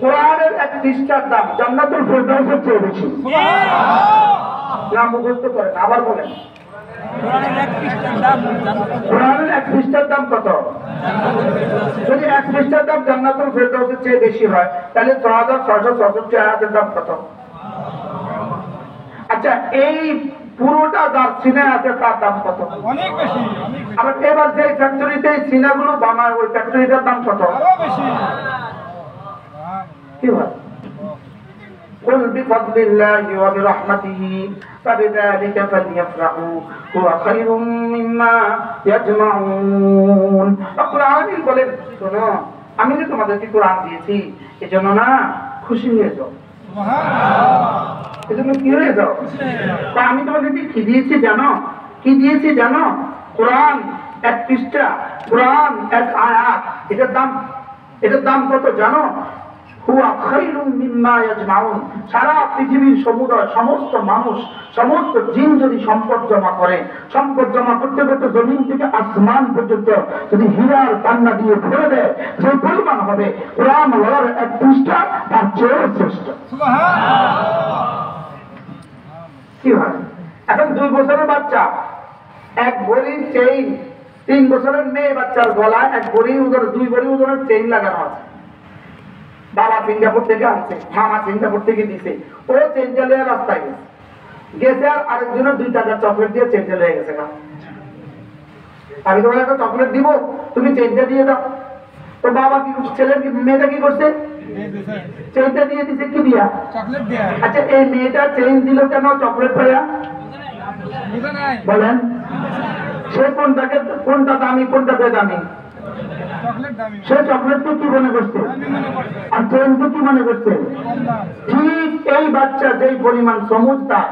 কোরআনের এক পৃষ্ঠার দাম জান্নাতুল ফেরদাউসের চেয়ে বেশি। না মুখস্থ করেন, আবার বলেন। কোরআনের এক পৃষ্ঠার দাম কত? যদি এক পৃষ্ঠার দাম জান্নাতুল ফেরদাউসের চেয়ে বেশি হয়, তাহলে ৬,৬৬৬ আয়াতের দাম কত? আচ্ছা, এই পুরোটা যার সিনে আছে তার দাম কত? অনেক বেশি। আবার এবার যে ফ্যাক্টরিতে এই সিনাগুলো বানায় ওই ফ্যাক্টরিটার দাম কত? বেশি। কি হয়? قل بفضل الله وبرحمته فبذلك فليفرحوا هو خير مما يجمعون। القرآن বলেন, শোনো, আমি যে তোমাদেরকে কোরআন দিয়েছি এজন্য না খুশি হয়ে যাও। সুবহানাল্লাহ। এজন্য কি হয়ে যাও? আমি তোমাদেরকে কি দিয়েছি জানো? কি দিয়েছি জানো? কোরআন এক পৃষ্ঠা, কোরআন এক আয়াত। এটার দাম কত জানো? হুয়া খায়রুম মিম্মা ইয়াজমাউন। সারা পৃথিবীর সমুদায় সমস্ত মানুষ, সমস্ত জিন যদি সম্পদ জমা করে, সম্পদ জমা করতে করতে জমিন থেকে আসমান পর্যন্ত যদি হীরার পান্না দিয়ে ভরে দেয়, যে পরিমাণ হবে কোরআন ওয়ার এক পৃষ্ঠা তার চেয়ে শ্রেষ্ঠ। কি হয়? এখন 2 বছরের বাচ্চা এক ভরি চেইন, 3 বছরের মেয়ে বাচ্চার গলায় 1 ভরি ওজন, 2 ভরি ওজনের চেইন লাগানো আছে। বাবা সিঙ্গাপুর থেকে আসছে, মামা সিঙ্গাপুর থেকে দিছে, ও চেন চলে রাস্তায় গেছে, আর আরেকজনের 2 টাকার চকলেট দিয়ে চেন চলে গেছে। আমি তোমার একটা চকলেট দিব, তুমি চেনটা দিয়ে দাও। তো বাবা কি, ছেলের মেয়েটা কি করছে? চেনটা দিয়ে দিছে। কি দিয়া? চকলেট দিয়া। আচ্ছা, এই মেয়েটা চেন দিল কেন চকলেট পাইয়া? বলেন, সে কোনটা দামি, কোনটা বেদামি? সে চকলেটকে কি মনে করছে, আর চেনকে কি মনে করছে? ঠিক এই বাচ্চা যেই পরিমাণ সমজদার,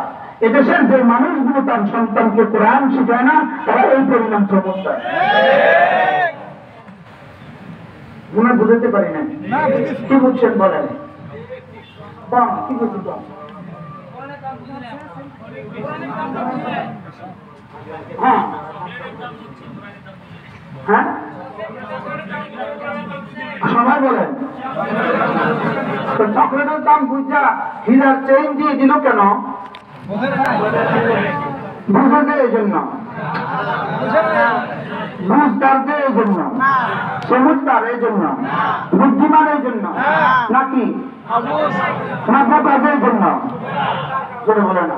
এদেশের যে মানুষগুলো তার সন্তানকে কোরআন শিখায় না, তারা এই পরিমাণ সমজদার। গুণা বুঝতে পারি না। কি বুঝছেন বলেন? কি বুঝছি? হ্যাঁ হ্যাঁ, সবাই বলেন। চকলেটের দাম বুঝা হীরার চেইন দিয়ে দিল কেন? বুঝে যে এই জন্য, বুঝদার যে এই জন্য, সমুদ্র এই জন্য, বুদ্ধিমান এই জন্য, নাকি না বোকা এই জন্য? বলে না।